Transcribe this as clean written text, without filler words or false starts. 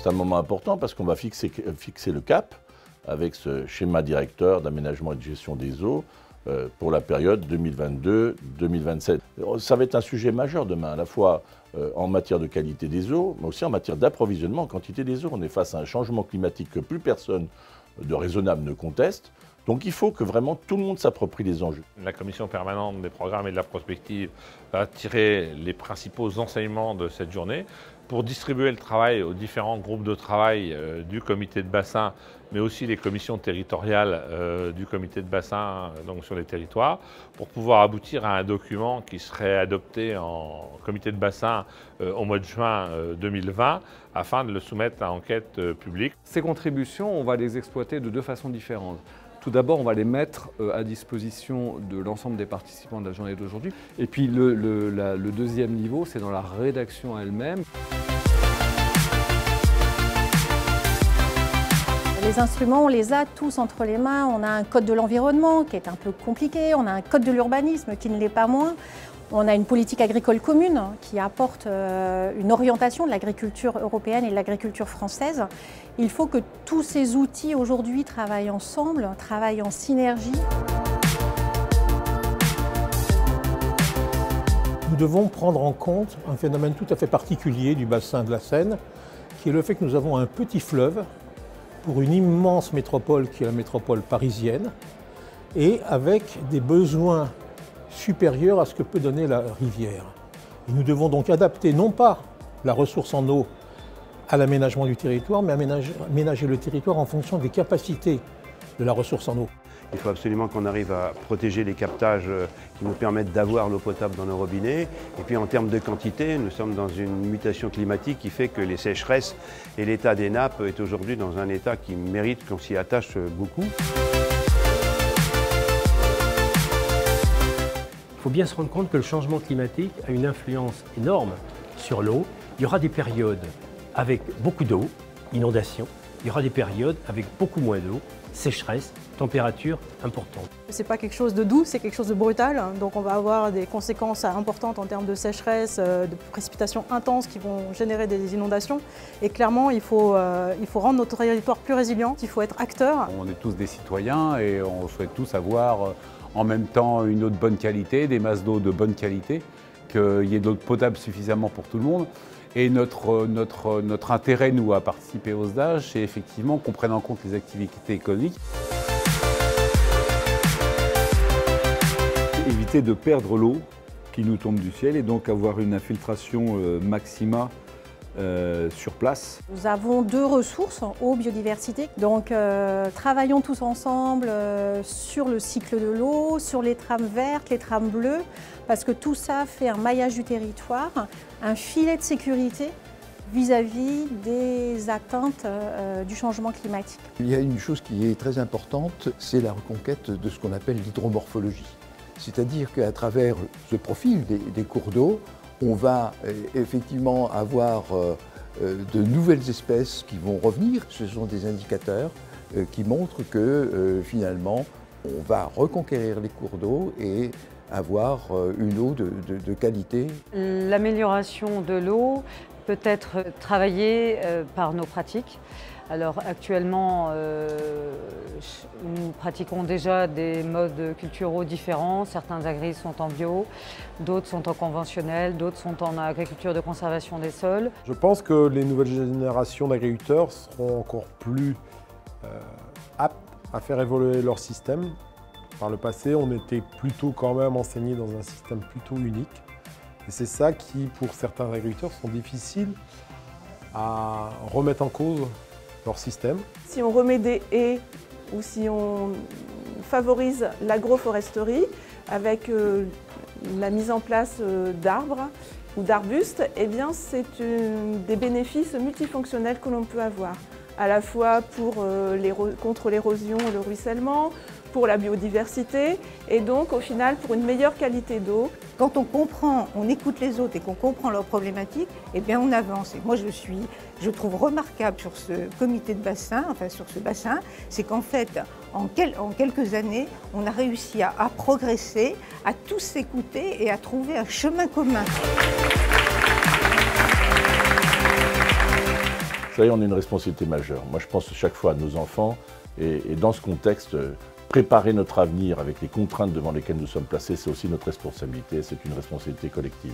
c'est un moment important parce qu'on va fixer le cap avec ce schéma directeur d'aménagement et de gestion des eaux pour la période 2022-2027. Ça va être un sujet majeur demain, à la fois en matière de qualité des eaux, mais aussi en matière d'approvisionnement en quantité des eaux. On est face à un changement climatique que plus personne de raisonnable ne conteste. Donc il faut que vraiment tout le monde s'approprie les enjeux. La commission permanente des programmes et de la prospective va tirer les principaux enseignements de cette journée pour distribuer le travail aux différents groupes de travail du comité de bassin, mais aussi les commissions territoriales du comité de bassin donc sur les territoires, pour pouvoir aboutir à un document qui serait adopté en comité de bassin au mois de juin 2020, afin de le soumettre à enquête publique. Ces contributions, on va les exploiter de deux façons différentes. Tout d'abord, on va les mettre à disposition de l'ensemble des participants de la journée d'aujourd'hui. Et puis le deuxième niveau, c'est dans la rédaction elle-même. Les instruments, on les a tous entre les mains. On a un code de l'environnement qui est un peu compliqué, on a un code de l'urbanisme qui ne l'est pas moins. On a une politique agricole commune qui apporte une orientation de l'agriculture européenne et de l'agriculture française. Il faut que tous ces outils aujourd'hui travaillent ensemble, travaillent en synergie. Nous devons prendre en compte un phénomène tout à fait particulier du bassin de la Seine, qui est le fait que nous avons un petit fleuve pour une immense métropole qui est la métropole parisienne, et avec des besoins supérieurs à ce que peut donner la rivière. Et nous devons donc adapter non pas la ressource en eau à l'aménagement du territoire, mais aménager le territoire en fonction des capacités de la ressource en eau. Il faut absolument qu'on arrive à protéger les captages qui nous permettent d'avoir l'eau potable dans nos robinets. Et puis en termes de quantité, nous sommes dans une mutation climatique qui fait que les sécheresses et l'état des nappes est aujourd'hui dans un état qui mérite qu'on s'y attache beaucoup. Il faut bien se rendre compte que le changement climatique a une influence énorme sur l'eau. Il y aura des périodes avec beaucoup d'eau, inondations. Il y aura des périodes avec beaucoup moins d'eau, sécheresse, température importante. C'est pas quelque chose de doux, c'est quelque chose de brutal. Donc on va avoir des conséquences importantes en termes de sécheresse, de précipitations intenses qui vont générer des inondations. Et clairement, il faut rendre notre territoire plus résilient, il faut être acteur. On est tous des citoyens et on souhaite tous avoir en même temps une eau de bonne qualité, des masses d'eau de bonne qualité, qu'il y ait de l'eau potable suffisamment pour tout le monde. Et notre intérêt, nous, à participer au SDAGE, c'est effectivement qu'on prenne en compte les activités économiques. Éviter de perdre l'eau qui nous tombe du ciel et donc avoir une infiltration maxima sur place. Nous avons deux ressources, eau, biodiversité. Donc travaillons tous ensemble sur le cycle de l'eau, sur les trames vertes, les trames bleues, parce que tout ça fait un maillage du territoire, un filet de sécurité vis-à-vis des atteintes du changement climatique. Il y a une chose qui est très importante, c'est la reconquête de ce qu'on appelle l'hydromorphologie. C'est-à-dire qu'à travers ce profil des cours d'eau, on va effectivement avoir de nouvelles espèces qui vont revenir. Ce sont des indicateurs qui montrent que finalement, on va reconquérir les cours d'eau et avoir une eau de qualité. L'amélioration de l'eau peut être travaillée par nos pratiques. Alors actuellement, nous pratiquons déjà des modes culturaux différents. Certains agris sont en bio, d'autres sont en conventionnel, d'autres sont en agriculture de conservation des sols. Je pense que les nouvelles générations d'agriculteurs seront encore plus aptes à faire évoluer leur système. Par le passé, on était plutôt quand même enseigné dans un système plutôt unique. Et c'est ça qui, pour certains agriculteurs, sont difficiles à remettre en cause leur système. Si on remet des haies ou si on favorise l'agroforesterie avec la mise en place d'arbres ou d'arbustes, eh bien c'est des bénéfices multifonctionnels que l'on peut avoir, à la fois contre l'érosion et le ruissellement, pour la biodiversité et donc au final pour une meilleure qualité d'eau. Quand on comprend, on écoute les autres et qu'on comprend leurs problématiques, eh bien on avance. Et moi je trouve remarquable sur ce comité de bassin, enfin sur ce bassin, c'est qu'en fait en quelques années, on a réussi à progresser, à tous s'écouter et à trouver un chemin commun. Vous savez, on a une responsabilité majeure. Moi, je pense chaque fois à nos enfants et dans ce contexte, préparer notre avenir avec les contraintes devant lesquelles nous sommes placés, c'est aussi notre responsabilité, c'est une responsabilité collective.